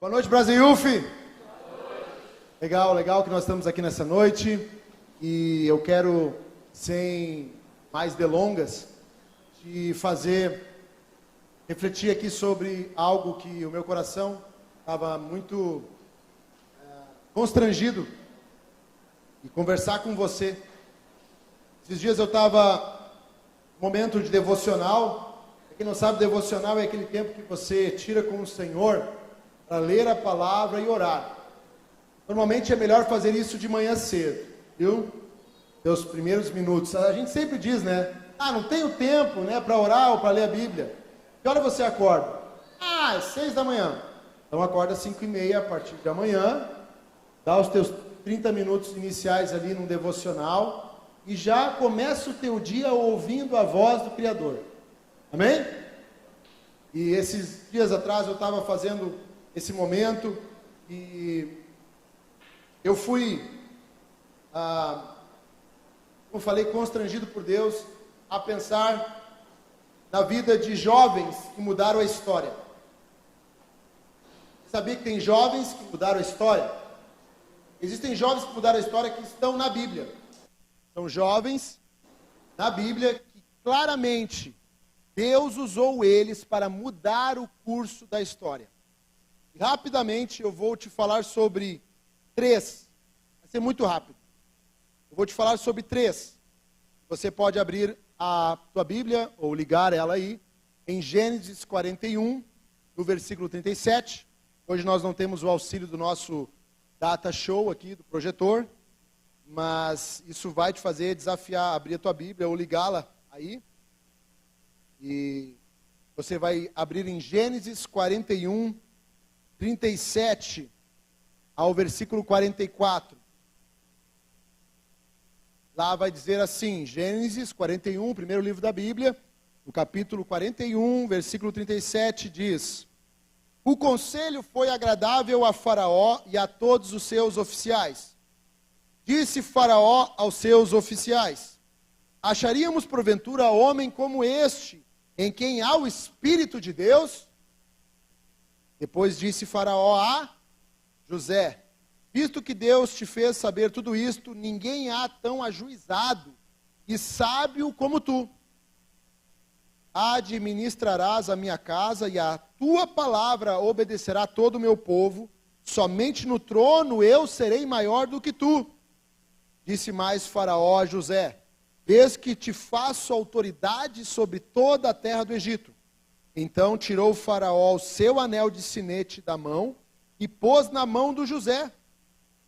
Boa noite, Brasil. Legal que nós estamos aqui nessa noite. E eu quero, sem mais delongas, te fazer refletir aqui sobre algo que o meu coração estava muito constrangido e conversar com você. Esses dias eu estava no momento de devocional. Pra quem não sabe, devocional é aquele tempo que você tira com o Senhor para ler a palavra e orar. Normalmente é melhor fazer isso de manhã cedo, viu? Os primeiros minutos. A gente sempre diz, né? Não tenho tempo, né, para orar ou para ler a Bíblia. Que hora você acorda? Às 6 da manhã. Então acorda às 5h30 a partir de amanhã. Dá os teus 30 minutos iniciais ali num devocional. E já começa o teu dia ouvindo a voz do Criador. Amém? E esses dias atrás eu estava fazendo esse momento e eu fui, como eu falei, constrangido por Deus a pensar na vida de jovens que mudaram a história. Sabia que tem jovens que mudaram a história? Existem jovens que mudaram a história que estão na Bíblia. São jovens na Bíblia que claramente Deus usou eles para mudar o curso da história. E rapidamente eu vou te falar sobre 3. Vai ser muito rápido. Eu vou te falar sobre 3. Você pode abrir a tua Bíblia ou ligar ela aí em Gênesis 41, no versículo 37. Hoje nós não temos o auxílio do nosso data show aqui, do projetor, mas isso vai te fazer desafiar, abrir a tua Bíblia ou ligá-la aí. E você vai abrir em Gênesis 41, 37 ao versículo 44. Lá vai dizer assim, Gênesis 41, primeiro livro da Bíblia, no capítulo 41, versículo 37, diz: O conselho foi agradável a Faraó e a todos os seus oficiais. Disse Faraó aos seus oficiais: Acharíamos porventura homem como este, em quem há o Espírito de Deus? Depois disse Faraó a José: Visto que Deus te fez saber tudo isto, ninguém há tão ajuizado e sábio como tu. Administrarás a minha casa e a tua palavra obedecerá todo o meu povo. Somente no trono eu serei maior do que tu. Disse mais Faraó a José: Vês que te faço autoridade sobre toda a terra do Egito. Então tirou o Faraó o seu anel de sinete da mão e pôs na mão do José,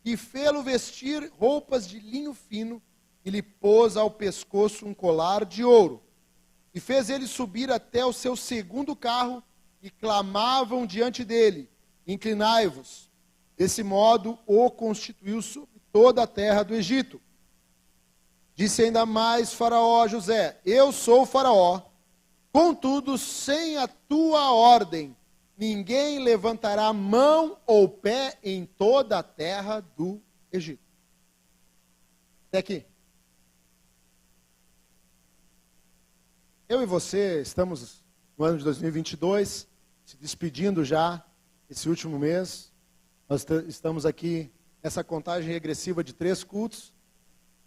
e fê-lo vestir roupas de linho fino, e lhe pôs ao pescoço um colar de ouro. E fez ele subir até o seu segundo carro, e clamavam diante dele: Inclinai-vos. Desse modo o constituiu sobre toda a terra do Egito. Disse ainda mais Faraó a José: Eu sou Faraó, contudo, sem a tua ordem, ninguém levantará mão ou pé em toda a terra do Egito. Até aqui. Eu e você estamos no ano de 2022, se despedindo já, esse último mês. Nós estamos aqui nessa contagem regressiva de 3 cultos.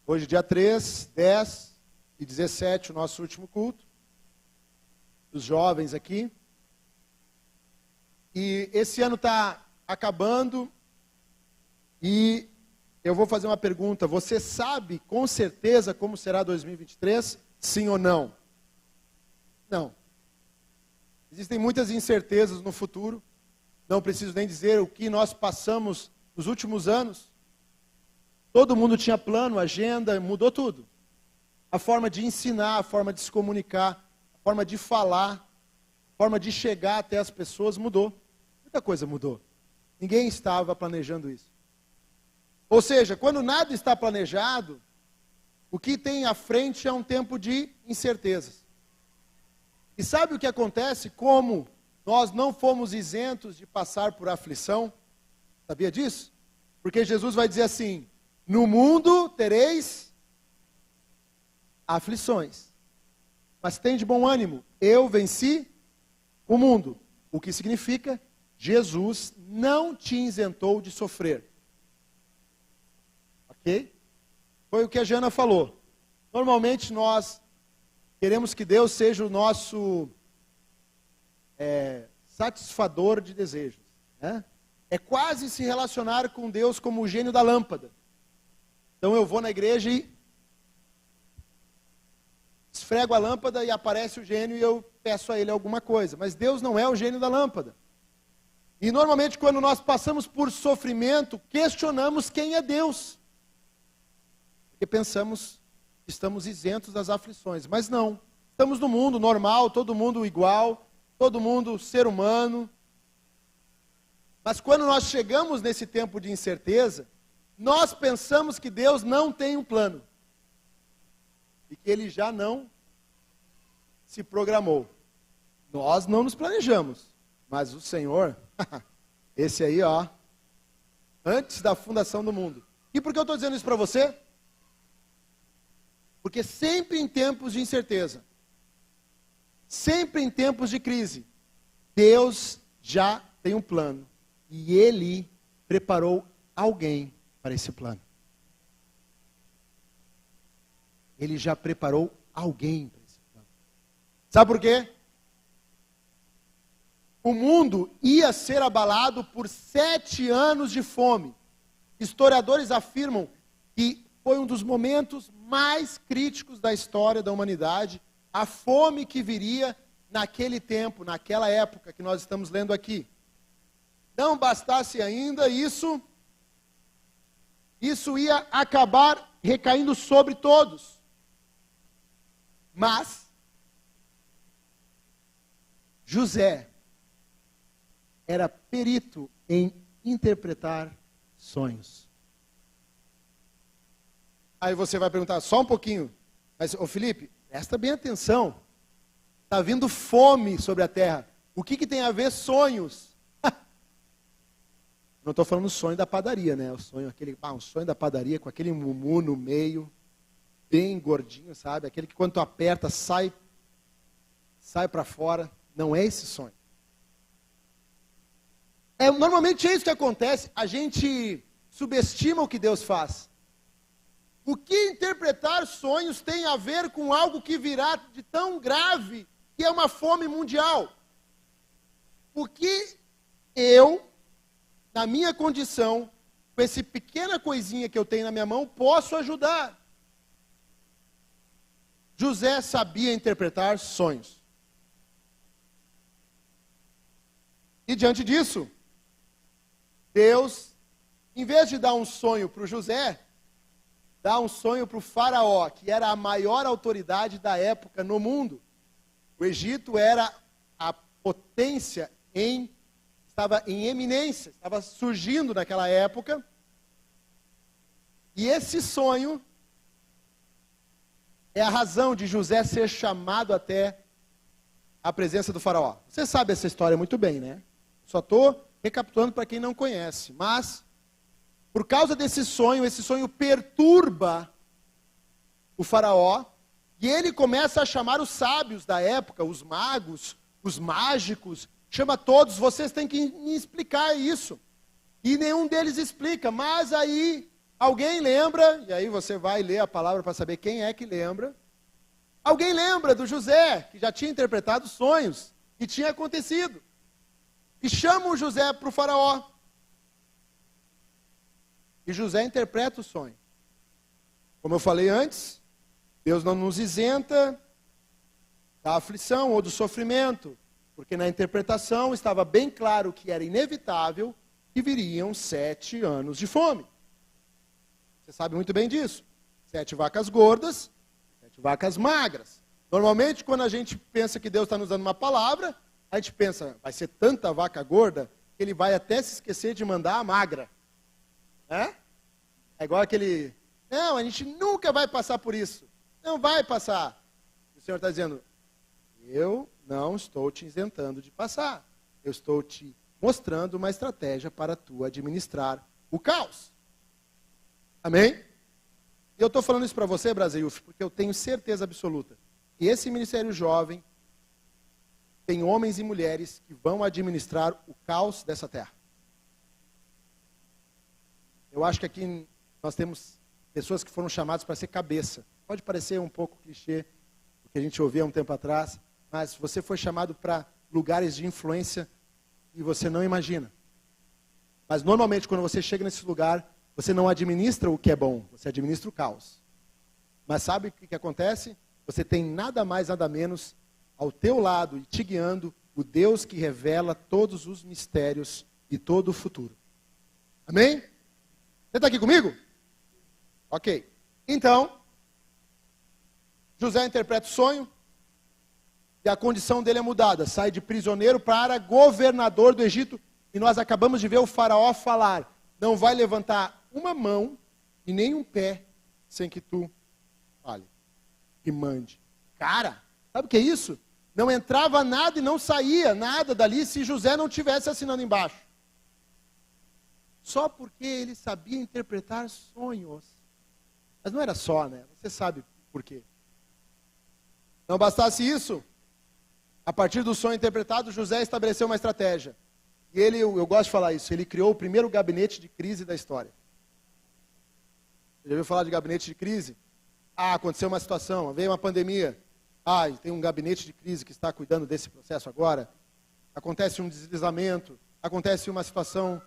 Hoje, dia 3, 10 e 17, o nosso último culto. Os jovens aqui. E esse ano está acabando e eu vou fazer uma pergunta. Você sabe com certeza como será 2023? Sim ou não? Não. Existem muitas incertezas no futuro. Não preciso nem dizer o que nós passamos nos últimos anos. Todo mundo tinha plano, agenda, mudou tudo. A forma de ensinar, a forma de se comunicar, a forma de falar, a forma de chegar até as pessoas mudou. Muita coisa mudou. Ninguém estava planejando isso. Ou seja, quando nada está planejado, o que tem à frente é um tempo de incertezas. E sabe o que acontece? Como nós não fomos isentos de passar por aflição? Sabia disso? Porque Jesus vai dizer assim: no mundo tereis aflições, mas tem de bom ânimo, eu venci o mundo. O que significa Jesus não te isentou de sofrer. Ok? Foi o que a Jana falou. Normalmente nós queremos que Deus seja o nosso satisfador de desejos, né? É quase se relacionar com Deus como o gênio da lâmpada. Então eu vou na igreja e esfrego a lâmpada e aparece o gênio e eu peço a ele alguma coisa. Mas Deus não é o gênio da lâmpada. E normalmente quando nós passamos por sofrimento, questionamos quem é Deus. Porque pensamos que estamos isentos das aflições. Mas não. Estamos no mundo normal, todo mundo igual, todo mundo ser humano. Mas quando nós chegamos nesse tempo de incerteza, nós pensamos que Deus não tem um plano. E que Ele já não se programou. Nós não nos planejamos. Mas o Senhor, esse aí, ó, antes da fundação do mundo. E por que eu estou dizendo isso para você? Porque sempre em tempos de incerteza, sempre em tempos de crise, Deus já tem um plano. E Ele preparou alguém para esse plano. Ele já preparou alguém para esse plano. Sabe por quê? O mundo ia ser abalado por 7 anos de fome. Historiadores afirmam que foi um dos momentos mais críticos da história da humanidade, a fome que viria naquele tempo, naquela época que nós estamos lendo aqui. Não bastasse ainda isso ia acabar recaindo sobre todos. Mas José era perito em interpretar sonhos. Aí você vai perguntar, só um pouquinho, mas, ô Felipe, presta bem atenção. Está vindo fome sobre a terra. O que tem a ver sonhos? Não estou falando do sonho da padaria, né? Um sonho da padaria com aquele mumu no meio, bem gordinho, sabe? Aquele que quando tu aperta, sai para fora. Não é esse sonho. Normalmente é isso que acontece. A gente subestima o que Deus faz. O que interpretar sonhos tem a ver com algo que virá de tão grave, que é uma fome mundial? O que eu, na minha condição, com essa pequena coisinha que eu tenho na minha mão, posso ajudar? José sabia interpretar sonhos. E diante disso, Deus, em vez de dar um sonho para o José, dá um sonho para o faraó, que era a maior autoridade da época no mundo. O Egito era a potência estava em eminência, estava surgindo naquela época. E esse sonho é a razão de José ser chamado até a presença do faraó. Você sabe essa história muito bem, né? Só estou recapitulando para quem não conhece. Mas, por causa desse sonho, esse sonho perturba o faraó. E ele começa a chamar os sábios da época, os magos, os mágicos. Chama todos, vocês têm que me explicar isso. E nenhum deles explica. Mas aí, alguém lembra, e aí você vai ler a palavra para saber quem é que lembra. Alguém lembra do José, que já tinha interpretado sonhos, que tinha acontecido. E chama o José para o faraó. E José interpreta o sonho. Como eu falei antes, Deus não nos isenta da aflição ou do sofrimento, porque na interpretação estava bem claro que era inevitável que viriam 7 anos de fome. Você sabe muito bem disso. 7 vacas gordas, 7 vacas magras. Normalmente, quando a gente pensa que Deus está nos dando uma palavra, a gente pensa, vai ser tanta vaca gorda, que ele vai até se esquecer de mandar a magra. É igual aquele, não, a gente nunca vai passar por isso. Não vai passar. O Senhor está dizendo, eu não estou te isentando de passar. Eu estou te mostrando uma estratégia para tu administrar o caos. Amém? E eu estou falando isso para você, Brasil, porque eu tenho certeza absoluta que esse ministério jovem, tem homens e mulheres que vão administrar o caos dessa terra. Eu acho que aqui nós temos pessoas que foram chamadas para ser cabeça. Pode parecer um pouco clichê, o que a gente ouvia há um tempo atrás, mas você foi chamado para lugares de influência que você não imagina. Mas normalmente quando você chega nesse lugar, você não administra o que é bom, você administra o caos. Mas sabe o que acontece? Você tem nada mais, nada menos ao teu lado e te guiando o Deus que revela todos os mistérios e todo o futuro. Amém? Você está aqui comigo? Ok. Então, José interpreta o sonho e a condição dele é mudada. Sai de prisioneiro para governador do Egito. E nós acabamos de ver o faraó falar: não vai levantar uma mão e nem um pé sem que tu fale e mande. Cara, sabe o que é isso? Não entrava nada e não saía nada dali se José não tivesse assinando embaixo. Só porque ele sabia interpretar sonhos. Mas não era só, né? Você sabe por quê. Não bastasse isso, a partir do sonho interpretado, José estabeleceu uma estratégia. E ele, eu gosto de falar isso, ele criou o primeiro gabinete de crise da história. Você já ouviu falar de gabinete de crise? Ah, aconteceu uma situação, veio uma pandemia. Ah, tem um gabinete de crise que está cuidando desse processo agora. Acontece um deslizamento, acontece uma situação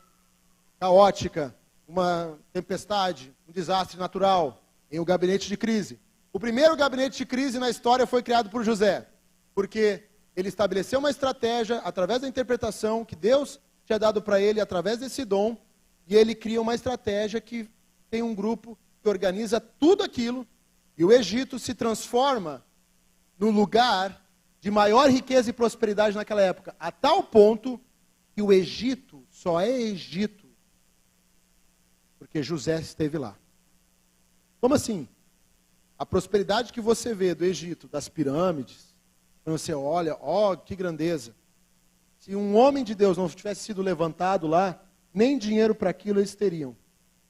caótica, uma tempestade, um desastre natural, em um gabinete de crise. O primeiro gabinete de crise na história foi criado por José, porque ele estabeleceu uma estratégia através da interpretação que Deus tinha dado para ele através desse dom, e ele cria uma estratégia que tem um grupo que organiza tudo aquilo, e o Egito se transforma no lugar de maior riqueza e prosperidade naquela época, a tal ponto que o Egito só é Egito porque José esteve lá. Como assim? A prosperidade que você vê do Egito, das pirâmides, quando você olha, ó, que grandeza. Se um homem de Deus não tivesse sido levantado lá, nem dinheiro para aquilo eles teriam.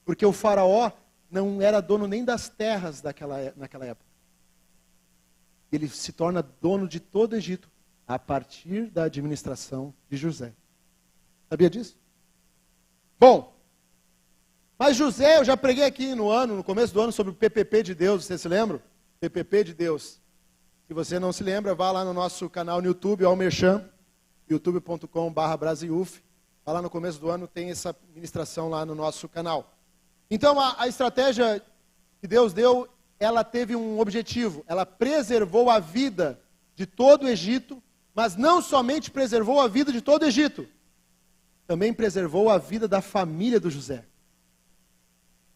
Porque o faraó não era dono nem das terras naquela época. Ele se torna dono de todo o Egito a partir da administração de José. Sabia disso? Bom, mas José, eu já preguei aqui no começo do ano, sobre o PPP de Deus, vocês se lembram? PPP de Deus. Se você não se lembra, vá lá no nosso canal no YouTube, Almerchan, youtube.com/Brasiuf. Vá lá no começo do ano, tem essa ministração lá no nosso canal. Então, a estratégia que Deus deu, ela teve um objetivo. Ela preservou a vida de todo o Egito, mas não somente preservou a vida de todo o Egito, também preservou a vida da família do José.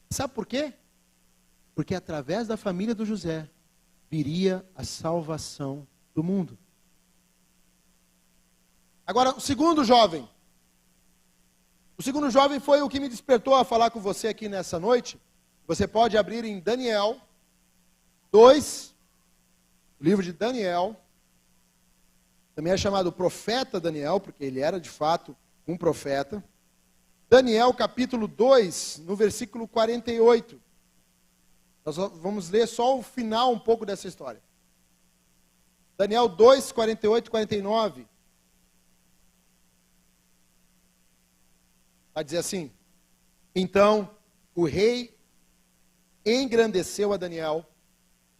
Sabe por quê? Porque através da família do José viria a salvação do mundo. Agora, o segundo jovem foi o que me despertou a falar com você aqui nessa noite. Você pode abrir em Daniel 2, o livro de Daniel. Também é chamado profeta Daniel, porque ele era de fato um profeta. Daniel capítulo 2, no versículo 48. Nós vamos ler só o final um pouco dessa história. Daniel 2, 48 e 49. Vai dizer assim: então o rei engrandeceu a Daniel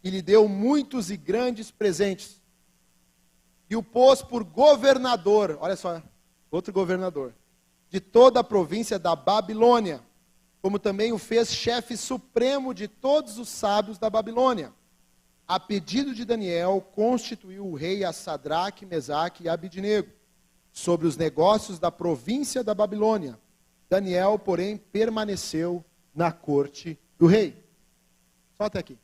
e lhe deu muitos e grandes presentes. E o pôs por governador, olha só, outro governador, de toda a província da Babilônia, como também o fez chefe supremo de todos os sábios da Babilônia. A pedido de Daniel, constituiu o rei a Sadraque, Mesaque e Abidnego sobre os negócios da província da Babilônia. Daniel, porém, permaneceu na corte do rei. Só até aqui.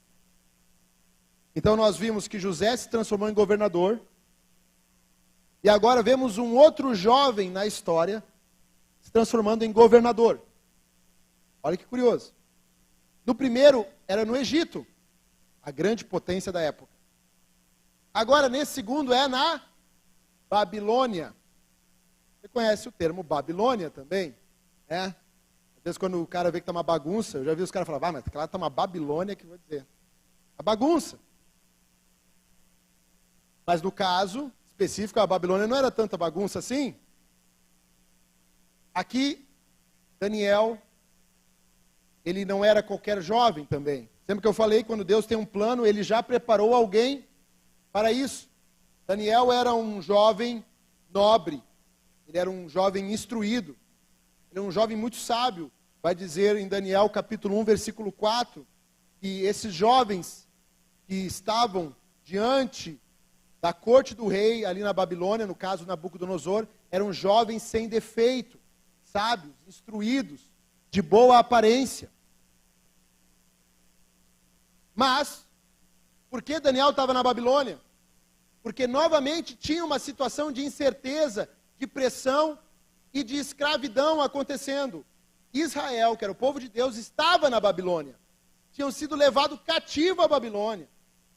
Então nós vimos que José se transformou em governador. E agora vemos um outro jovem na história se transformando em governador. Olha que curioso. No primeiro, era no Egito, a grande potência da época. Agora, nesse segundo, é na Babilônia. Você conhece o termo Babilônia também? É? Às vezes, quando o cara vê que está uma bagunça, eu já vi os caras falar, mas lá está uma Babilônia, que eu vou dizer. A bagunça. Mas no caso específico, a Babilônia não era tanta bagunça assim. Aqui, Daniel, ele não era qualquer jovem também. Sempre que eu falei, quando Deus tem um plano, ele já preparou alguém para isso. Daniel era um jovem nobre, ele era um jovem instruído, ele era um jovem muito sábio. Vai dizer em Daniel capítulo 1, versículo 4, que esses jovens que estavam diante da corte do rei ali na Babilônia, no caso Nabucodonosor, eram jovens sem defeito, sábios, instruídos, de boa aparência. Mas, por que Daniel estava na Babilônia? Porque novamente tinha uma situação de incerteza, de pressão e de escravidão acontecendo. Israel, que era o povo de Deus, estava na Babilônia. Tinham sido levados cativo à Babilônia.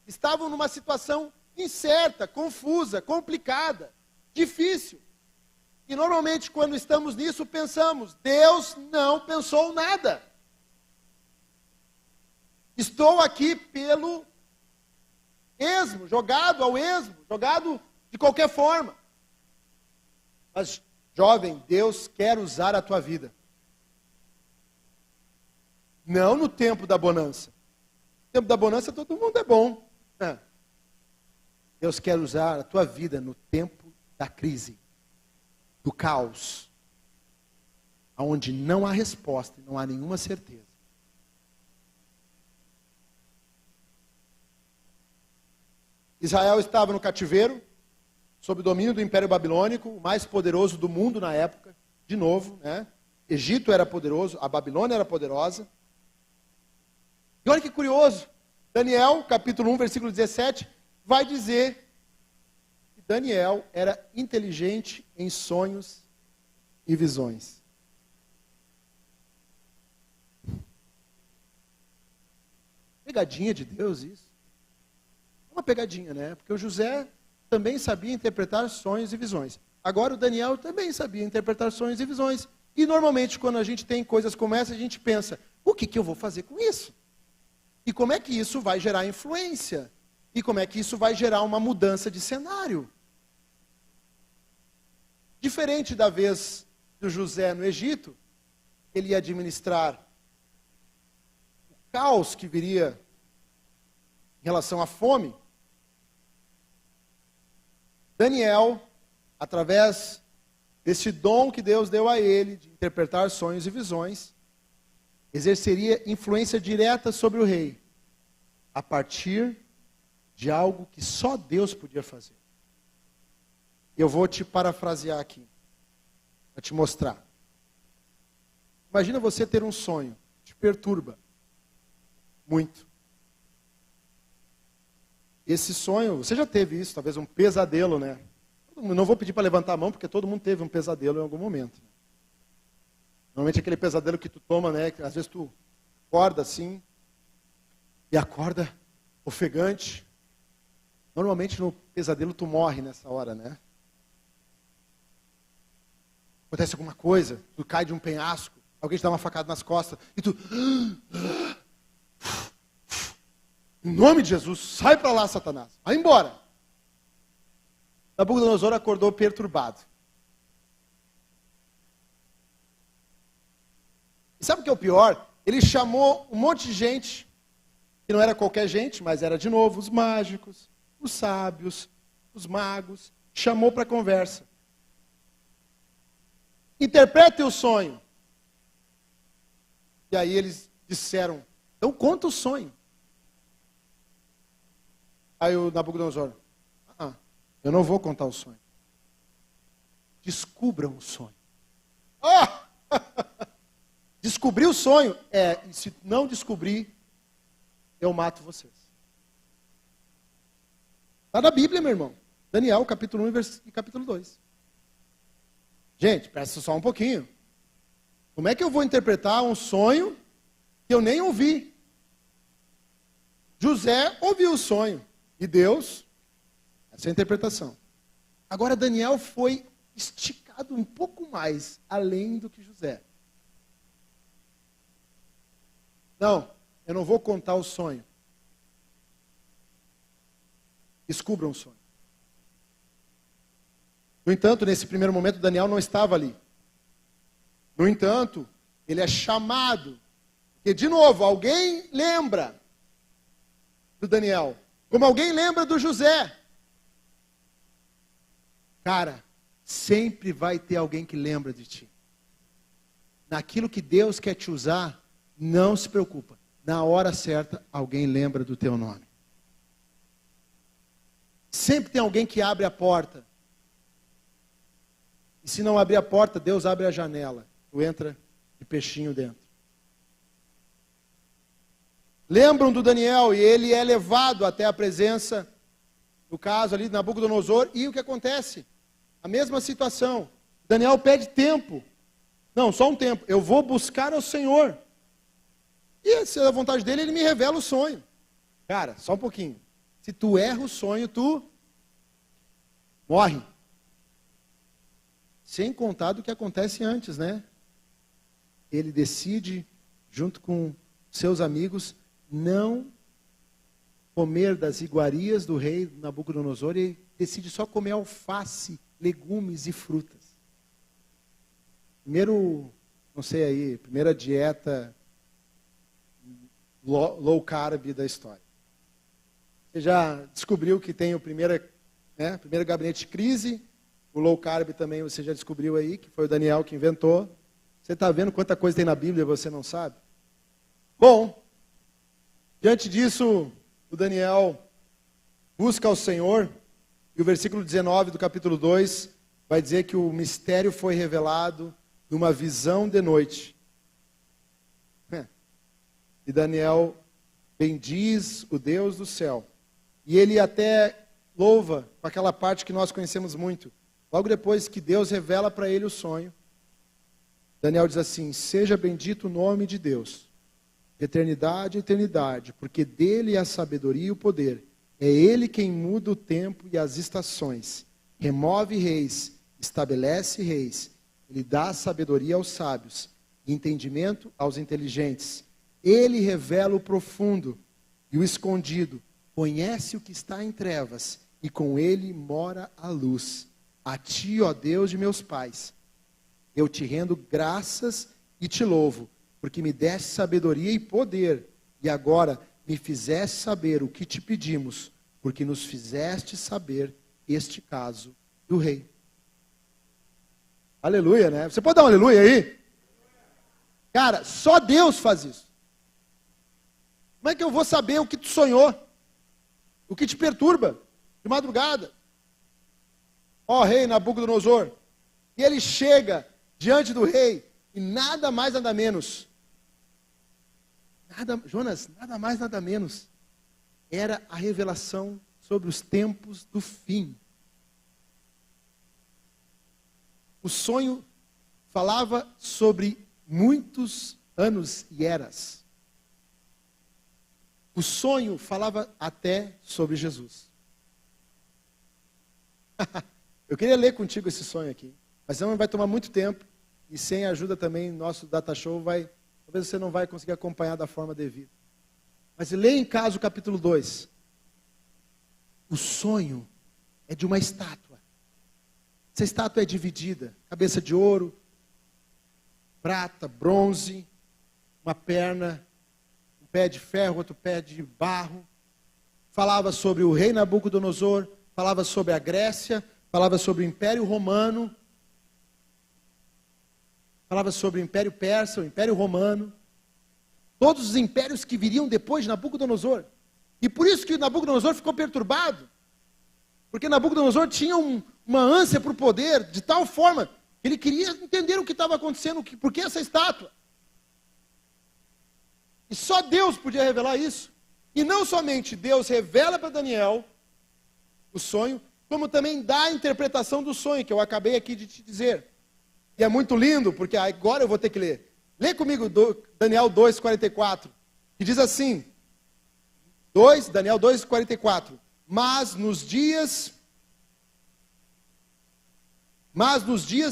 Estavam numa situação incerta, confusa, complicada, difícil. E normalmente quando estamos nisso pensamos, Deus não pensou nada. Estou aqui pelo esmo, jogado ao esmo, jogado de qualquer forma. Mas, jovem, Deus quer usar a tua vida. Não no tempo da bonança. No tempo da bonança todo mundo é bom. Deus quer usar a tua vida no tempo da crise, do caos, onde não há resposta, não há nenhuma certeza. Israel estava no cativeiro, sob o domínio do Império Babilônico, o mais poderoso do mundo na época, de novo, né? Egito era poderoso, a Babilônia era poderosa. E olha que curioso, Daniel, capítulo 1, versículo 17, vai dizer que Daniel era inteligente em sonhos e visões. Pegadinha de Deus isso. Uma pegadinha, né? Porque o José também sabia interpretar sonhos e visões. Agora o Daniel também sabia interpretar sonhos e visões. E normalmente quando a gente tem coisas como essa, a gente pensa, o que eu vou fazer com isso? E como é que isso vai gerar influência? E como é que isso vai gerar uma mudança de cenário? Diferente da vez do José no Egito, ele ia administrar o caos que viria em relação à fome. Daniel, através desse dom que Deus deu a ele, de interpretar sonhos e visões, exerceria influência direta sobre o rei, a partir de algo que só Deus podia fazer. Eu vou te parafrasear aqui, para te mostrar. Imagina você ter um sonho, te perturba muito. Esse sonho, você já teve isso, talvez um pesadelo, né? Não vou pedir para levantar a mão, porque todo mundo teve um pesadelo em algum momento. Normalmente aquele pesadelo que tu toma, né? Que às vezes tu acorda assim, e acorda ofegante. Normalmente no pesadelo tu morre nessa hora, né? Acontece alguma coisa, tu cai de um penhasco, alguém te dá uma facada nas costas, e tu... Em nome de Jesus, sai para lá, Satanás. Vai embora. Nabucodonosor acordou perturbado. E sabe o que é o pior? Ele chamou um monte de gente, que não era qualquer gente, mas era de novo os mágicos, os sábios, os magos. Chamou para conversa. Interprete o sonho. E aí eles disseram, então conta o sonho. Aí o Nabucodonosor, eu não vou contar o sonho. Descubram o sonho. Descobrir o sonho e se não descobrir, eu mato vocês. Está na Bíblia, meu irmão. Daniel, capítulo 1 e capítulo 2. Gente, presta só um pouquinho. Como é que eu vou interpretar um sonho que eu nem ouvi? José ouviu o sonho. E Deus, essa é a interpretação. Agora Daniel foi esticado um pouco mais, além do que José. Não, eu não vou contar o sonho. Descubram o sonho. No entanto, nesse primeiro momento, Daniel não estava ali. No entanto, ele é chamado. Porque, de novo, alguém lembra do Daniel. Como alguém lembra do José. Cara, sempre vai ter alguém que lembra de ti. Naquilo que Deus quer te usar, não se preocupa. Na hora certa, alguém lembra do teu nome. Sempre tem alguém que abre a porta. E se não abrir a porta, Deus abre a janela. Tu entra de peixinho dentro. Lembram do Daniel e ele é levado até a presença, no caso ali de Nabucodonosor. E o que acontece? A mesma situação. Daniel pede tempo. Não, só um tempo. Eu vou buscar ao Senhor. E se é a vontade dele, ele me revela o sonho. Cara, só um pouquinho. Se tu erra o sonho, tu morre. Sem contar do que acontece antes, né? Ele decide, junto com seus amigos, não comer das iguarias do rei Nabucodonosor e decide só comer alface, legumes e frutas. Primeiro, não sei aí, primeira dieta low carb da história. Você já descobriu que tem o primeiro gabinete de crise, o low carb também você já descobriu aí, que foi o Daniel que inventou. Você está vendo quanta coisa tem na Bíblia e você não sabe? Bom, diante disso, o Daniel busca ao Senhor, e o versículo 19 do capítulo 2 vai dizer que o mistério foi revelado numa visão de noite. E Daniel bendiz o Deus do céu. E ele até louva com aquela parte que nós conhecemos muito. Logo depois que Deus revela para ele o sonho, Daniel diz assim: seja bendito o nome de Deus, de eternidade a eternidade, porque dele é a sabedoria e o poder. É ele quem muda o tempo e as estações, remove reis, estabelece reis. Ele dá sabedoria aos sábios e entendimento aos inteligentes. Ele revela o profundo e o escondido, conhece o que está em trevas, e com ele mora a luz. A ti, ó Deus de meus pais, eu te rendo graças e te louvo, porque me deste sabedoria e poder, e agora me fizeste saber o que te pedimos, porque nos fizeste saber este caso do rei. Aleluia, né? Você pode dar um aleluia aí? Cara, só Deus faz isso. Como é que eu vou saber o que tu sonhou? O que te perturba? De madrugada. Ó rei Nabucodonosor. E ele chega diante do rei e nada mais, nada menos. Jonas, nada mais, nada menos. Era a revelação sobre os tempos do fim. O sonho falava sobre muitos anos e eras. O sonho falava até sobre Jesus. Eu queria ler contigo esse sonho aqui, mas não vai tomar muito tempo, e sem a ajuda também, nosso data show talvez você não vai conseguir acompanhar da forma devida. Mas leia em casa o capítulo 2. O sonho é de uma estátua. Essa estátua é dividida, cabeça de ouro, prata, bronze, uma perna, um pé de ferro, outro pé de barro. Falava sobre o rei Nabucodonosor, falava sobre a Grécia, falava sobre o Império Romano, falava sobre o Império Persa, o Império Romano, todos os impérios que viriam depois de Nabucodonosor. E por isso que Nabucodonosor ficou perturbado, porque Nabucodonosor tinha uma ânsia por poder, de tal forma que ele queria entender o que estava acontecendo, por que essa estátua. E só Deus podia revelar isso. E não somente Deus revela para Daniel o sonho, como também dá a interpretação do sonho, que eu acabei aqui de te dizer. E é muito lindo, porque agora eu vou ter que ler. Lê comigo Daniel 2,44, que diz assim, Daniel 2,44. Mas nos dias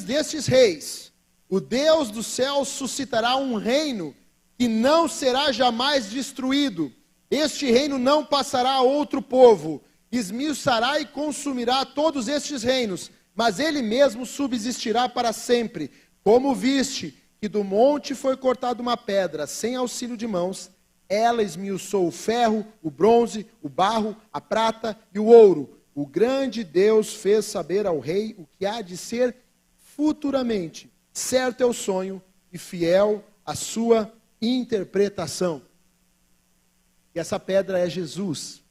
destes reis, o Deus do céu suscitará um reino que não será jamais destruído. Este reino não passará a outro povo. Esmiuçará e consumirá todos estes reinos. mas ele mesmo subsistirá para sempre. Como viste que do monte foi cortada uma pedra, sem auxílio de mãos, ela esmiuçou o ferro, o bronze, o barro, a prata e o ouro. O grande Deus fez saber ao rei o que há de ser futuramente. Certo é o sonho e fiel a sua interpretação. E essa pedra é Jesus.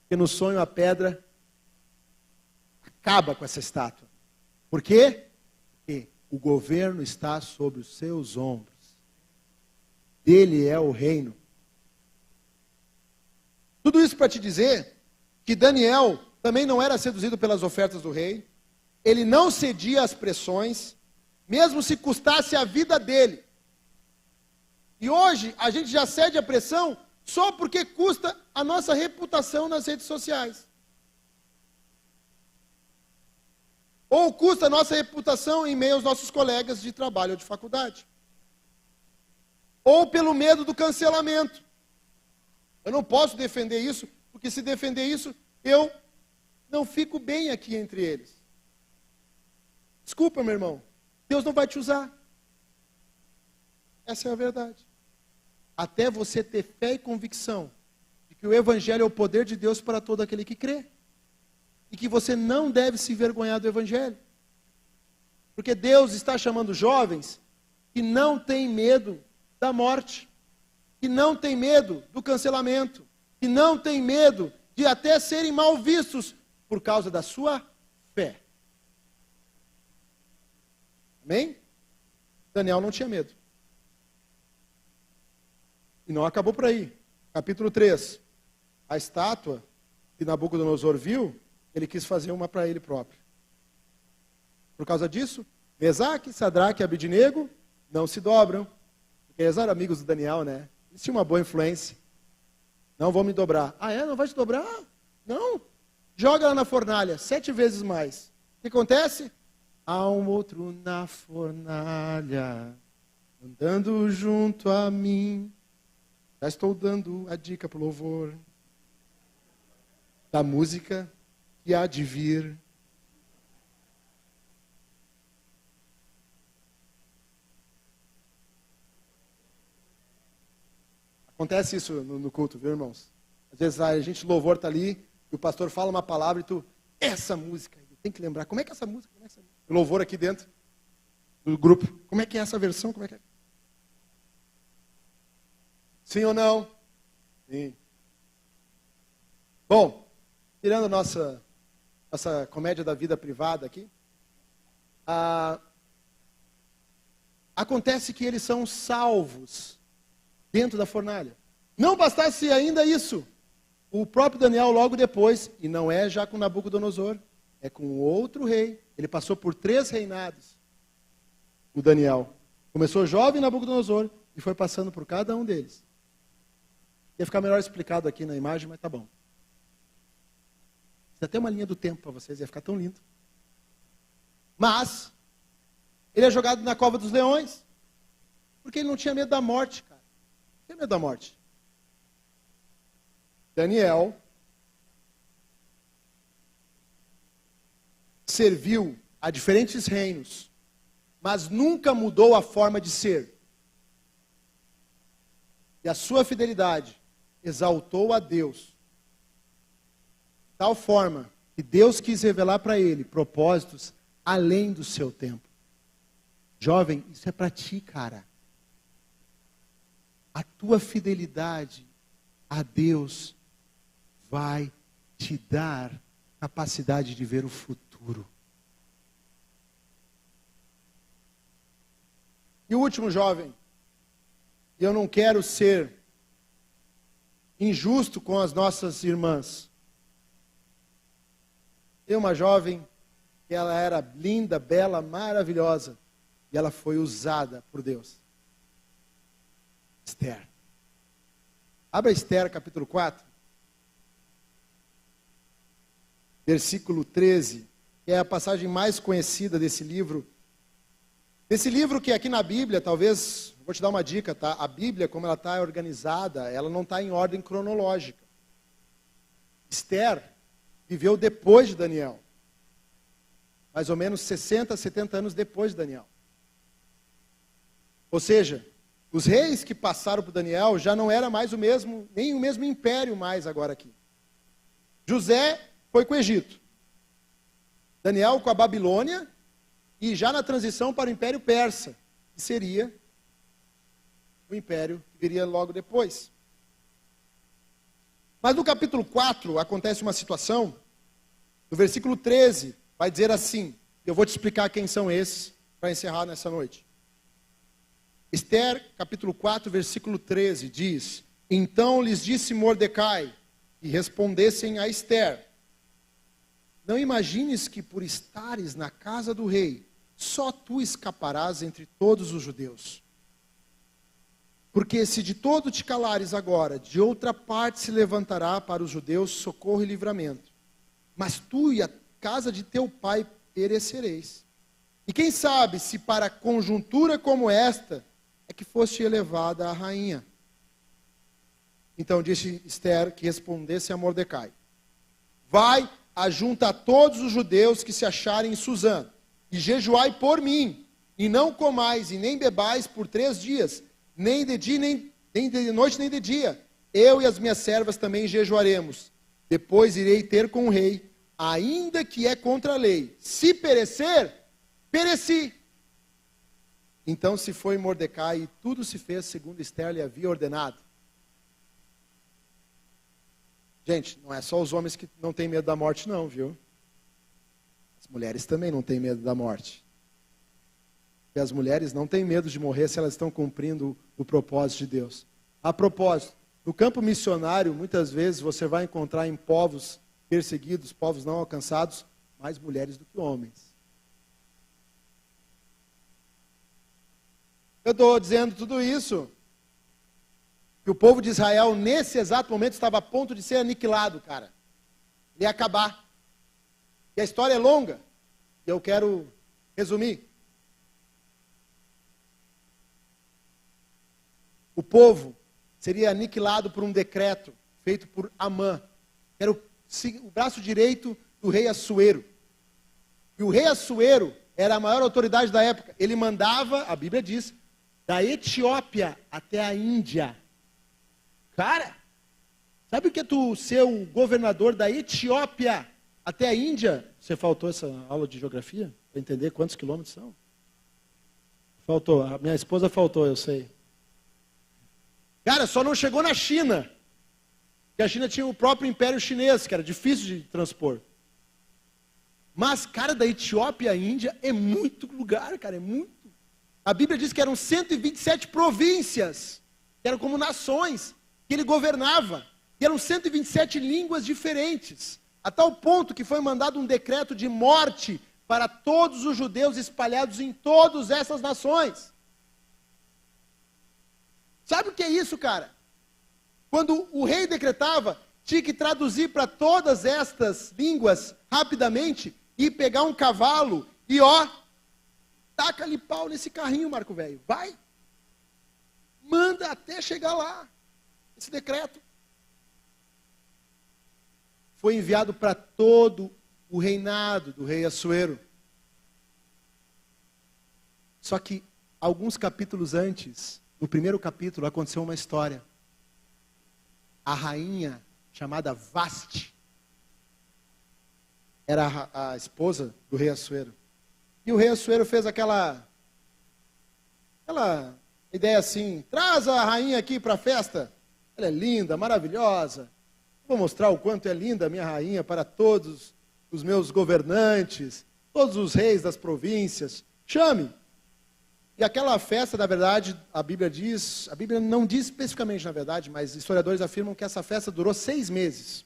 Porque no sonho a pedra acaba com essa estátua. Por quê? Porque o governo está sobre os seus ombros. Dele é o reino. Tudo isso para te dizer que Daniel também não era seduzido pelas ofertas do rei. Ele não cedia às pressões, mesmo se custasse a vida dele. E hoje a gente já cede à pressão só porque custa a nossa reputação nas redes sociais. Ou custa a nossa reputação em meio aos nossos colegas de trabalho ou de faculdade. Ou pelo medo do cancelamento. Eu não posso defender isso, porque se defender isso, eu não fico bem aqui entre eles. Desculpa, meu irmão, Deus não vai te usar. Essa é a verdade. Até você ter fé e convicção de que o Evangelho é o poder de Deus para todo aquele que crê. E que você não deve se envergonhar do Evangelho. Porque Deus está chamando jovens que não têm medo da morte, que não têm medo do cancelamento, que não têm medo de até serem mal vistos por causa da sua fé. Amém? Daniel não tinha medo. E não acabou por aí. Capítulo 3. A estátua que Nabucodonosor viu, ele quis fazer uma para ele próprio. Por causa disso, Mesaque, Sadraque e Abidnego não se dobram. Porque eles eram amigos do Daniel, né? Eles tinham uma boa influência. Não vou me dobrar. Ah, é? Não vai te dobrar? Não. Joga lá na fornalha, 7 vezes mais. O que acontece? Há um outro na fornalha, andando junto a mim. Já estou dando a dica para o louvor da música que há de vir. Acontece isso no culto, viu, irmãos? Às vezes a gente, louvor está ali, e o pastor fala uma palavra e tu, essa música, tem que lembrar, como é que é essa música? Como é essa música? O louvor aqui dentro do grupo, como é que é essa versão? Como é que é? Sim ou não? Sim. Bom, tirando a nossa comédia da vida privada aqui, acontece que eles são salvos dentro da fornalha. Não bastasse ainda isso, o próprio Daniel logo depois, e não é já com Nabucodonosor, é com outro rei. Ele passou por 3 reinados, o Daniel. Começou jovem Nabucodonosor e foi passando por cada um deles. Ia ficar melhor explicado aqui na imagem, mas tá bom. Tem até uma linha do tempo para vocês, ia ficar tão lindo. Mas, ele é jogado na cova dos leões, porque ele não tinha medo da morte, cara. Não tinha medo da morte. Daniel serviu a diferentes reinos, mas nunca mudou a forma de ser. E a sua fidelidade exaltou a Deus, de tal forma que Deus quis revelar para ele propósitos além do seu tempo. Jovem, isso é para ti, cara. A tua fidelidade a Deus vai te dar capacidade de ver o futuro. E o último jovem, eu não quero ser injusto com as nossas irmãs. Tem uma jovem que ela era linda, bela, maravilhosa, e ela foi usada por Deus. Esther. Abra Esther, capítulo 4. Versículo 13, que é a passagem mais conhecida desse livro. Desse livro que aqui na Bíblia, talvez, vou te dar uma dica, tá? A Bíblia, como ela está organizada, ela não está em ordem cronológica. Esther viveu depois de Daniel. mais ou menos 60, 70 anos depois de Daniel. Ou seja, os reis que passaram por Daniel já não era mais o mesmo, nem o mesmo império mais agora aqui. José foi com o Egito. Daniel com a Babilônia e já na transição para o Império Persa, que seria o império que viria logo depois. Mas no capítulo 4 acontece uma situação, no versículo 13, vai dizer assim, eu vou te explicar quem são esses, para encerrar nessa noite. Esther, capítulo 4, versículo 13, diz, então lhes disse Mordecai, e respondessem a Esther, não imagines que por estares na casa do rei, só tu escaparás entre todos os judeus. Porque se de todo te calares agora, de outra parte se levantará para os judeus socorro e livramento. Mas tu e a casa de teu pai perecereis. E quem sabe se para conjuntura como esta é que foste elevada a rainha. Então disse Esther que respondesse a Mordecai. Vai, ajunta a todos os judeus que se acharem em Suzã, e jejuai por mim, e não comais e nem bebais por 3 dias, nem de dia, nem de noite, nem de dia. Eu e as minhas servas também jejuaremos. Depois irei ter com o rei, ainda que é contra a lei. Se perecer, pereci. Então se foi Mordecai, e tudo se fez segundo Esther lhe havia ordenado. Gente, não é só os homens que não têm medo da morte não, viu? As mulheres também não têm medo da morte. Porque as mulheres não têm medo de morrer se elas estão cumprindo o propósito de Deus. A propósito, no campo missionário, muitas vezes você vai encontrar em povos perseguidos, povos não alcançados, mais mulheres do que homens. Eu estou dizendo tudo isso, que o povo de Israel, nesse exato momento, estava a ponto de ser aniquilado, cara. Ele ia acabar. E a história é longa, e eu quero resumir. O povo seria aniquilado por um decreto feito por Amã, que era o braço direito do rei Assuero. E o rei Assuero era a maior autoridade da época. Ele mandava, a Bíblia diz, da Etiópia até a Índia. Cara, sabe o que é tu ser o governador da Etiópia até a Índia? Você faltou essa aula de geografia? Para entender quantos quilômetros são? Faltou, a minha esposa faltou, eu sei. Cara, só não chegou na China. Porque a China tinha o próprio Império Chinês, que era difícil de transpor. Mas, cara, da Etiópia à Índia é muito lugar, cara, é muito. A Bíblia diz que eram 127 províncias, que eram como nações, que ele governava. E eram 127 línguas diferentes. A tal ponto que foi mandado um decreto de morte para todos os judeus espalhados em todas essas nações. Sabe o que é isso, cara? Quando o rei decretava, tinha que traduzir para todas estas línguas rapidamente e pegar um cavalo e taca-lhe pau nesse carrinho, Marco Velho. Vai. Manda até chegar lá. Esse decreto foi enviado para todo o reinado do rei Assuero. Só que alguns capítulos antes, no primeiro capítulo, aconteceu uma história. A rainha chamada Vasti era a esposa do rei Assuero. E o rei Assuero fez aquela ideia assim, traz a rainha aqui para a festa. Ela é linda, maravilhosa. Vou mostrar o quanto é linda a minha rainha para todos os meus governantes, todos os reis das províncias. Chame. E aquela festa, na verdade, a Bíblia não diz especificamente, na verdade, mas historiadores afirmam que essa festa durou 6 meses.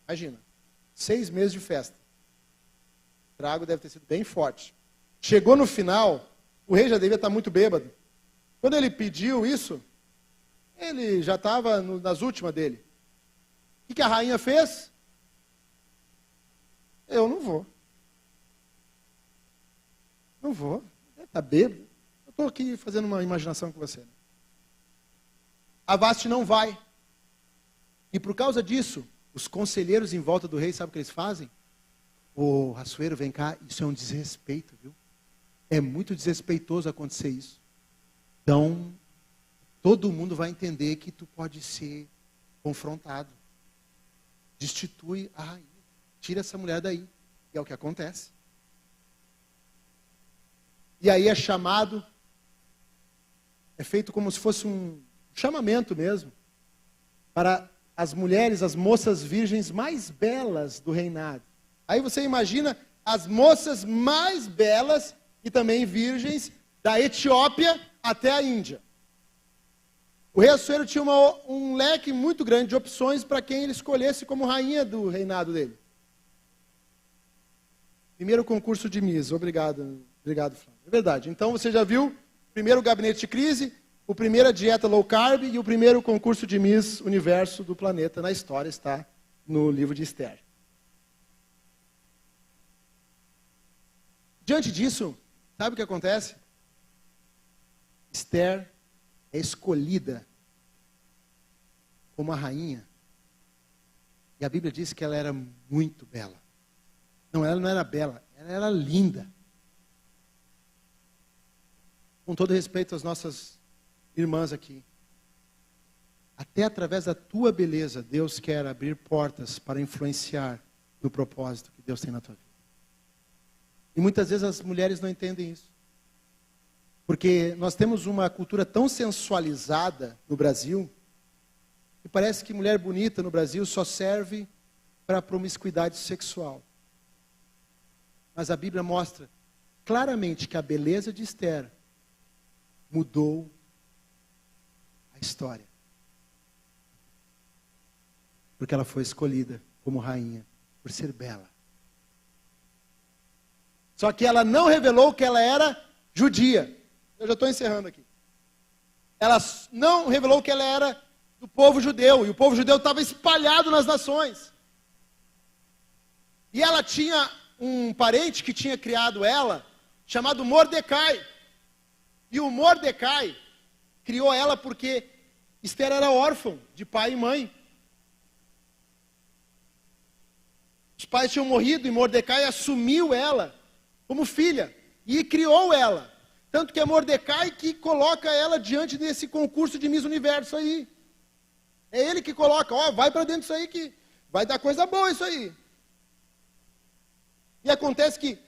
Imagina, 6 meses de festa. O trago deve ter sido bem forte. Chegou no final, o rei já devia estar muito bêbado. Quando ele pediu isso, ele já estava nas últimas dele. O que a rainha fez? Eu não vou. Não vou. Está bêbado. Eu estou aqui fazendo uma imaginação com você. A Vasti não vai. E por causa disso, os conselheiros em volta do rei, sabe o que eles fazem? Ô, Rassueiro, vem cá, isso é um desrespeito, viu? É muito desrespeitoso acontecer isso. Então, todo mundo vai entender que tu pode ser confrontado. Destitui a rainha. Tira essa mulher daí. E é o que acontece. E aí é chamado, é feito como se fosse um chamamento mesmo, para as mulheres, as moças virgens mais belas do reinado. Aí você imagina as moças mais belas e também virgens da Etiópia até a Índia. O rei Assuero tinha um leque muito grande de opções para quem ele escolhesse como rainha do reinado dele. Primeiro concurso de Miss. Obrigado, Flávio. É verdade. Então você já viu, primeiro gabinete de crise, a primeira dieta low carb e o primeiro concurso de Miss Universo do planeta na história está no livro de Esther. Diante disso, sabe o que acontece? Esther é escolhida como a rainha. E a Bíblia diz que ela era muito bela. Não, ela não era bela, ela era linda. Com todo respeito às nossas irmãs aqui. Até através da tua beleza, Deus quer abrir portas para influenciar no propósito que Deus tem na tua vida. E muitas vezes as mulheres não entendem isso. Porque nós temos uma cultura tão sensualizada no Brasil, que parece que mulher bonita no Brasil só serve para a promiscuidade sexual. Mas a Bíblia mostra claramente que a beleza de Esther mudou a história. Porque ela foi escolhida como rainha por ser bela. Só que ela não revelou que ela era judia. Eu já estou encerrando aqui. Ela não revelou que ela era do povo judeu. E o povo judeu estava espalhado nas nações. E ela tinha um parente que tinha criado ela, chamado Mordecai. E o Mordecai criou ela porque Esther era órfã de pai e mãe. Os pais tinham morrido e Mordecai assumiu ela como filha e criou ela. Tanto que é Mordecai que coloca ela diante desse concurso de Miss Universo aí. É ele que coloca, ó, vai para dentro disso aí que vai dar coisa boa isso aí. E acontece que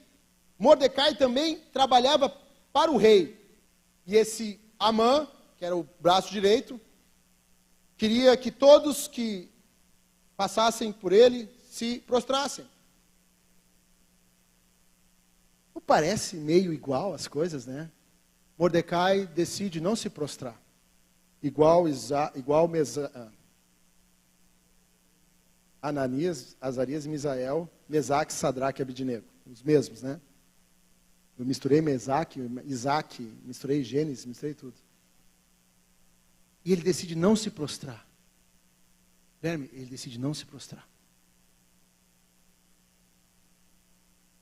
Mordecai também trabalhava para o rei. E esse Amã, que era o braço direito, queria que todos que passassem por ele se prostrassem. Não parece meio igual as coisas, né? Mordecai decide não se prostrar. Igual Ananias, Azarias e Misael, Mesaque, Sadraque e Abednego. Os mesmos, né? Eu misturei Mesaque, Isaac, misturei Gênesis, misturei tudo. E ele decide não se prostrar. Guilherme, ele decide não se prostrar.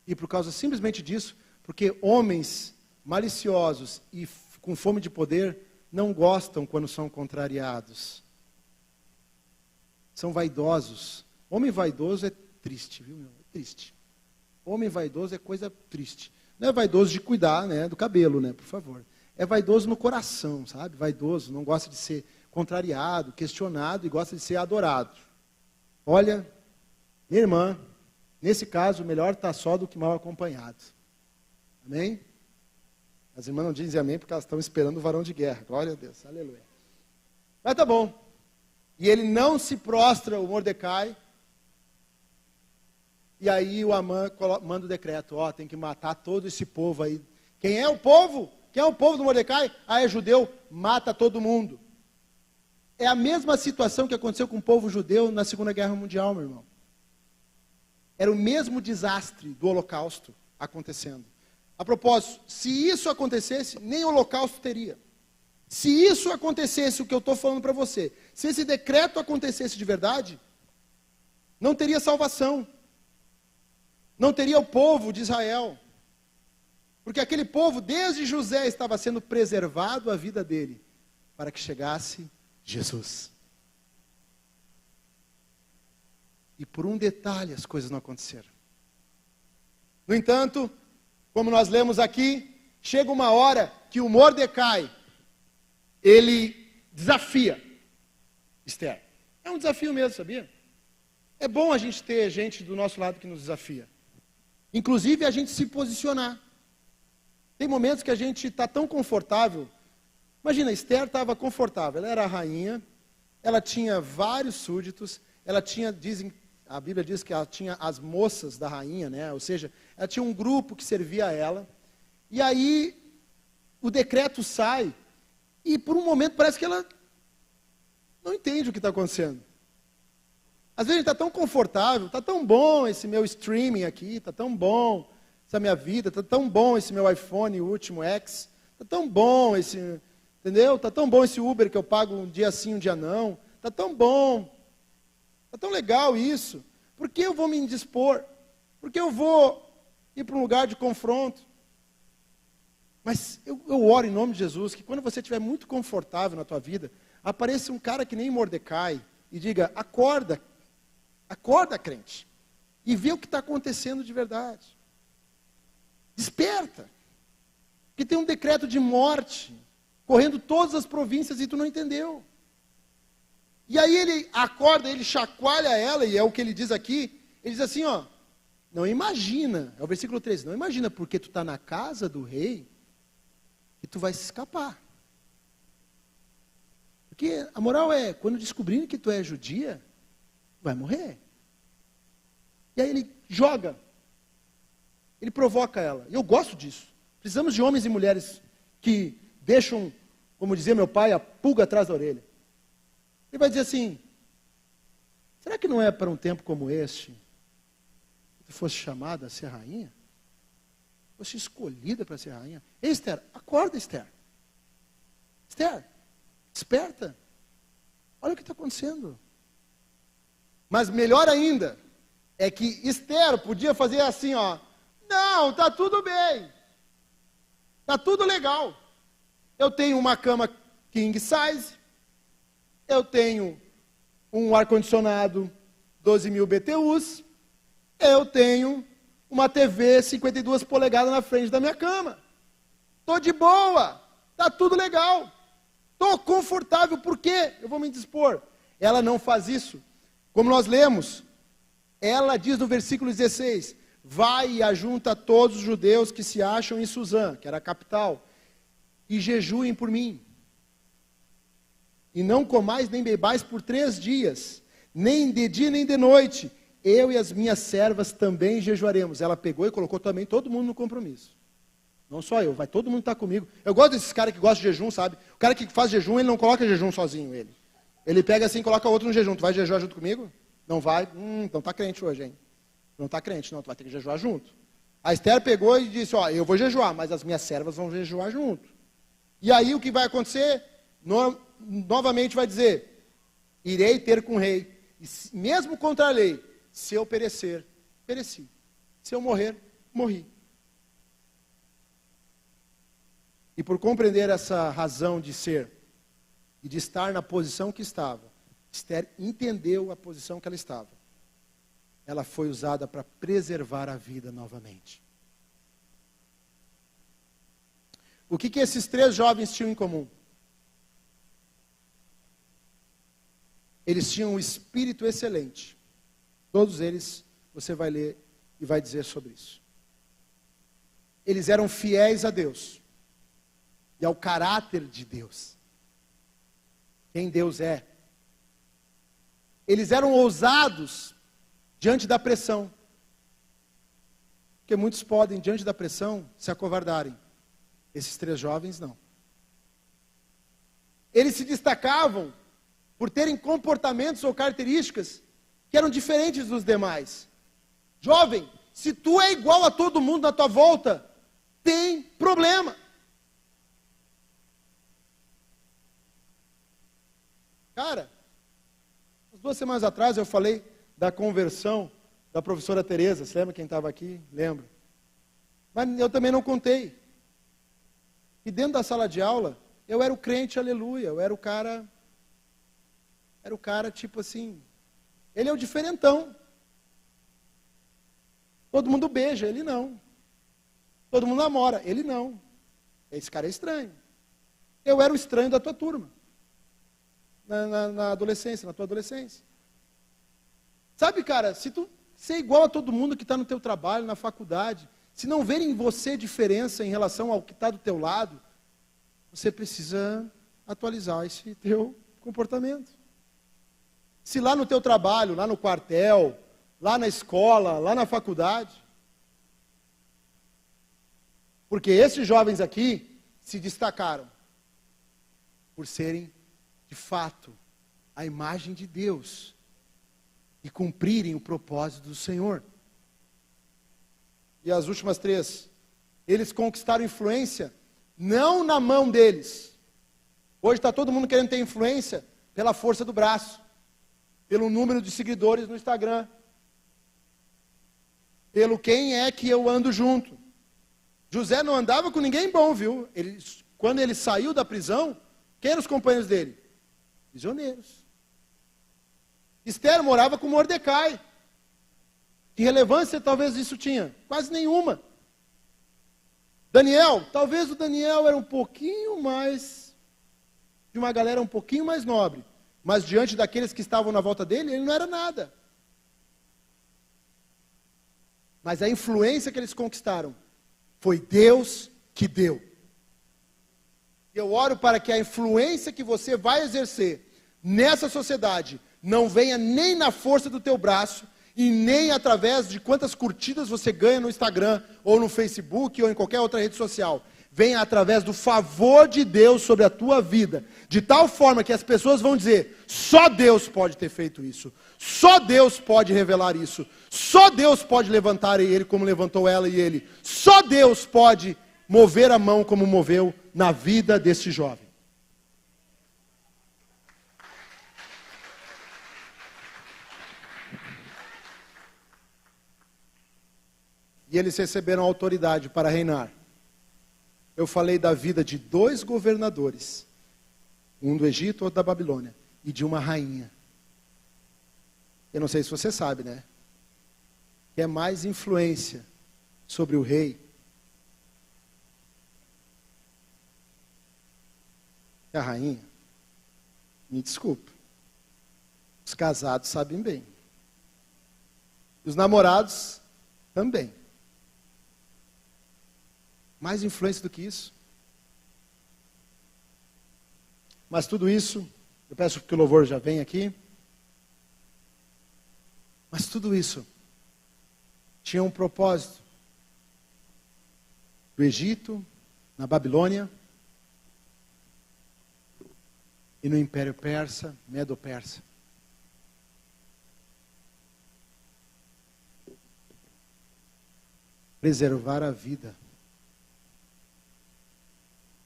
E por causa simplesmente disso, porque homens maliciosos e com fome de poder não gostam quando são contrariados. São vaidosos. Homem vaidoso é triste, viu, meu? É triste. Homem vaidoso é coisa triste. Não é vaidoso de cuidar, né, do cabelo, né, por favor. É vaidoso no coração, sabe? Vaidoso, não gosta de ser contrariado, questionado e gosta de ser adorado. Olha, minha irmã, nesse caso, melhor estar só do que mal acompanhado. Amém? As irmãs não dizem amém porque elas estão esperando o varão de guerra. Glória a Deus, aleluia. Mas tá bom. E ele não se prostra, o Mordecai. E aí o Amã manda o decreto, ó, tem que matar todo esse povo aí. Quem é o povo? Quem é o povo do Mordecai? Ah, é judeu, mata todo mundo. É a mesma situação que aconteceu com o povo judeu na Segunda Guerra Mundial, meu irmão. Era o mesmo desastre do Holocausto acontecendo. A propósito, se isso acontecesse, nem Holocausto teria. Se isso acontecesse, o que eu estou falando para você, se esse decreto acontecesse de verdade, não teria salvação. Não teria o povo de Israel. Porque aquele povo, desde José, estava sendo preservado a vida dele, para que chegasse Jesus. E por um detalhe as coisas não aconteceram. No entanto, como nós lemos aqui, chega uma hora que o Mordecai, ele desafia Esther. É um desafio mesmo, sabia? É bom a gente ter gente do nosso lado que nos desafia. Inclusive a gente se posicionar. Tem momentos que a gente está tão confortável. Imagina, Esther estava confortável, ela era a rainha, ela tinha vários súditos, ela tinha, a Bíblia diz que ela tinha as moças da rainha, né? Ou seja, ela tinha um grupo que servia a ela. E aí o decreto sai e por um momento parece que ela não entende o que está acontecendo. Às vezes a gente está tão confortável, está tão bom esse meu streaming aqui, está tão bom essa minha vida, está tão bom esse meu iPhone, o último X, está tão bom esse, entendeu? Está tão bom esse Uber que eu pago um dia sim, um dia não, está tão bom, está tão legal isso. Por que eu vou me indispor? Por que eu vou ir para um lugar de confronto? Mas eu oro em nome de Jesus, que quando você estiver muito confortável na tua vida, apareça um cara que nem Mordecai e diga, acorda, crente, e vê o que está acontecendo de verdade. Desperta, que tem um decreto de morte, correndo todas as províncias e tu não entendeu. E aí ele acorda, ele chacoalha ela, e é o que ele diz aqui, ele diz assim, ó, não imagina, é o versículo 13, não imagina porque tu está na casa do rei, que tu vai se escapar. Porque a moral é, quando descobrirem que tu é judia, vai morrer. E aí ele joga, ele provoca ela. E eu gosto disso. Precisamos de homens e mulheres que deixam, como dizia meu pai, a pulga atrás da orelha. Ele vai dizer assim, será que não é para um tempo como este que tu fosse chamada a ser rainha? Fosse escolhida para ser rainha? Ei, Esther, acorda, Esther. Esther, desperta. Olha o que está acontecendo. Mas melhor ainda, é que Esther podia fazer assim, ó. Não, está tudo bem. Está tudo legal. Eu tenho uma cama king size. Eu tenho um ar-condicionado 12.000 BTUs. Eu tenho uma TV 52 polegadas na frente da minha cama. Estou de boa. Está tudo legal. Estou confortável. Por quê? Eu vou me dispor. Ela não faz isso. Como nós lemos, ela diz no versículo 16, vai e ajunta todos os judeus que se acham em Suzã, que era a capital, e jejuem por mim. E não comais nem bebais por 3 dias, nem de dia nem de noite. Eu e as minhas servas também jejuaremos. Ela pegou e colocou também todo mundo no compromisso. Não só eu, vai todo mundo estar comigo. Eu gosto desses caras que gostam de jejum, sabe? O cara que faz jejum, ele não coloca jejum sozinho, ele. Ele pega assim e coloca outro no jejum. Tu vai jejuar junto comigo? Não vai? Então tá crente hoje, hein? Não tá crente, não. Tu vai ter que jejuar junto. A Esther pegou e disse, ó, eu vou jejuar, mas as minhas servas vão jejuar junto. E aí o que vai acontecer? Novamente vai dizer, irei ter com o rei. E mesmo contra a lei, se eu perecer, pereci. Se eu morrer, morri. E por compreender essa razão de ser e de estar na posição que estava, Esther entendeu a posição que ela estava. Ela foi usada para preservar a vida novamente. O que esses 3 jovens tinham em comum? Eles tinham um espírito excelente. Todos eles, você vai ler e vai dizer sobre isso. Eles eram fiéis a Deus e ao caráter de Deus. Quem Deus é. Eles eram ousados diante da pressão. Porque muitos podem, diante da pressão, se acovardarem. Esses 3 jovens, não. Eles se destacavam por terem comportamentos ou características que eram diferentes dos demais. Jovem, se tu é igual a todo mundo na tua volta, tem problema. Cara, 2 semanas atrás eu falei da conversão da professora Tereza. Você lembra quem estava aqui? Lembro. Mas eu também não contei. E dentro da sala de aula, eu era o crente, aleluia. Eu era o cara tipo assim, ele é o diferentão. Todo mundo beija, ele não. Todo mundo namora, ele não. Esse cara é estranho. Eu era o estranho da tua turma. Na adolescência, na tua adolescência. Sabe, cara, se tu ser igual a todo mundo que está no teu trabalho, na faculdade, se não verem em você diferença em relação ao que está do teu lado, você precisa atualizar esse teu comportamento. Se lá no teu trabalho, lá no quartel, lá na escola, lá na faculdade. Porque esses jovens aqui se destacaram por serem, de fato, a imagem de Deus e cumprirem o propósito do Senhor. E as últimas 3, eles conquistaram influência não na mão deles. Hoje está todo mundo querendo ter influência pela força do braço, pelo número de seguidores no Instagram, pelo quem é que eu ando junto. José não andava com ninguém bom, viu? Quando ele saiu da prisão, quem eram os companheiros dele? Prisioneiros. Esther morava com Mordecai. Que relevância talvez isso tinha? Quase nenhuma. Daniel, talvez o Daniel era um pouquinho mais, de uma galera um pouquinho mais nobre. Mas diante daqueles que estavam na volta dele, ele não era nada. Mas a influência que eles conquistaram foi Deus que deu. Eu oro para que a influência que você vai exercer nessa sociedade não venha nem na força do teu braço e nem através de quantas curtidas você ganha no Instagram ou no Facebook ou em qualquer outra rede social. Venha através do favor de Deus sobre a tua vida, de tal forma que as pessoas vão dizer: só Deus pode ter feito isso, só Deus pode revelar isso, só Deus pode levantar ele como levantou ela e ele, só Deus pode mover a mão como moveu na vida desse jovem. E eles receberam autoridade para reinar. Eu falei da vida de 2 governadores, um do Egito, outro da Babilônia, e de uma rainha. Eu não sei se você sabe, né? Que é mais influência sobre o rei que a rainha. Me desculpe. Os casados sabem bem. Os namorados também. Mais influência do que isso. Mas tudo isso, eu peço que o louvor já venha aqui. Mas tudo isso tinha um propósito. No Egito, na Babilônia e no Império Persa, Medo-Persa. Preservar a vida.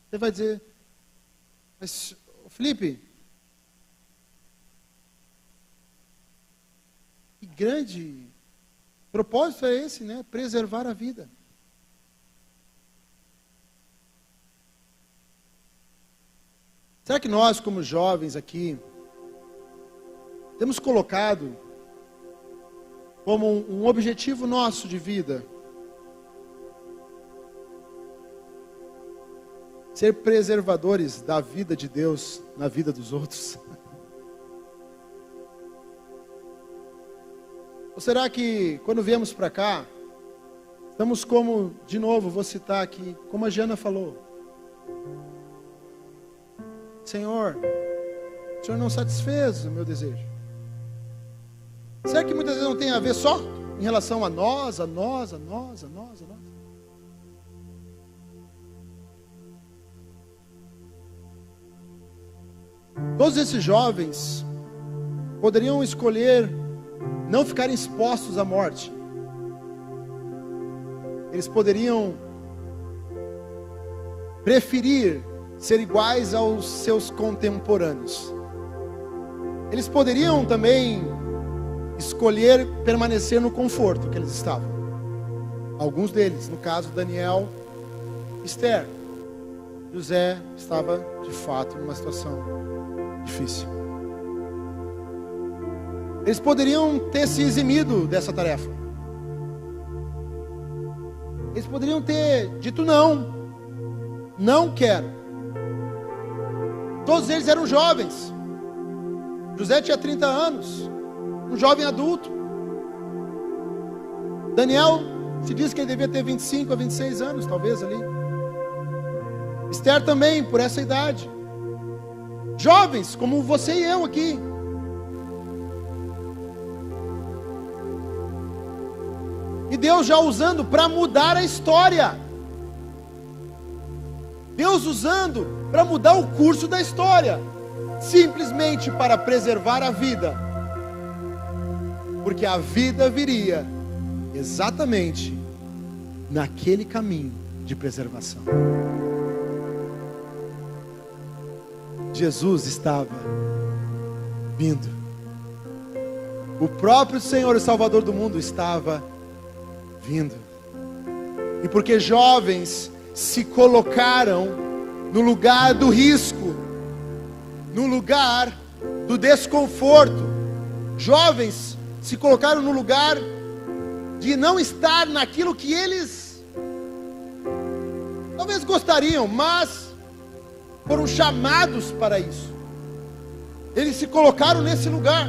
Você vai dizer: mas Felipe, que grande propósito é esse, né? Preservar a vida. Será que nós, como jovens aqui, temos colocado como um objetivo nosso de vida ser preservadores da vida de Deus na vida dos outros? Ou será que quando viemos para cá, estamos como, de novo, vou citar aqui, como a Jana falou: Senhor, o Senhor não satisfez o meu desejo. Será que muitas vezes não tem a ver só em relação a nós, a nós, a nós, a nós, a nós? Todos esses jovens poderiam escolher não ficar expostos à morte. Eles poderiam preferir ser iguais aos seus contemporâneos. Eles poderiam também escolher permanecer no conforto que eles estavam. Alguns deles, no caso Daniel, Esther. José estava de fato numa situação difícil. Eles poderiam ter se eximido dessa tarefa. Eles poderiam ter dito não. Não quero. Todos eles eram jovens. José tinha 30 anos. Um jovem adulto. Daniel, se diz que ele devia ter 25 a 26 anos, talvez ali. Esther também, por essa idade. Jovens, como você e eu aqui. E Deus já usando para mudar a história. Deus usando para mudar o curso da história. Simplesmente para preservar a vida. Porque a vida viria exatamente naquele caminho de preservação. Jesus estava vindo. O próprio Senhor e Salvador do mundo estava vindo. E porque jovens se colocaram no lugar do risco, no lugar do desconforto, jovens se colocaram no lugar de não estar naquilo que eles talvez gostariam, mas foram chamados para isso. Eles se colocaram nesse lugar,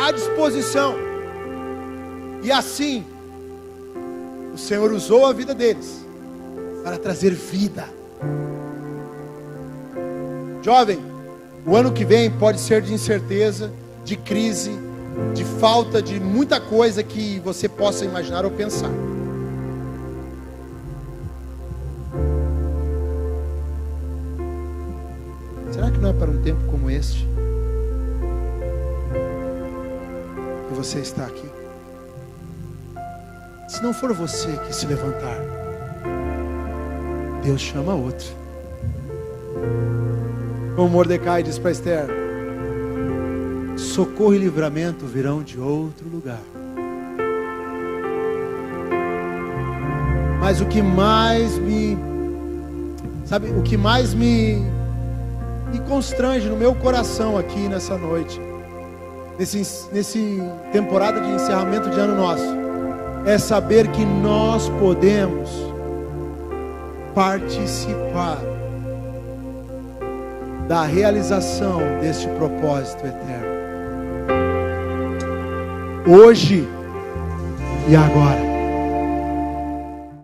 à disposição. E assim, o Senhor usou a vida deles para trazer vida. Jovem, o ano que vem pode ser de incerteza, de crise, de falta de muita coisa que você possa imaginar ou pensar. Será que não é para um tempo como este que você está aqui? Se não for você que se levantar, Deus chama outro. Como Mordecai diz para Esther: socorro e livramento virão de outro lugar. Mas o que mais me constrange no meu coração aqui nessa noite, nesse temporada de encerramento de ano nosso, é saber que nós podemos participar da realização deste propósito eterno. Hoje e agora.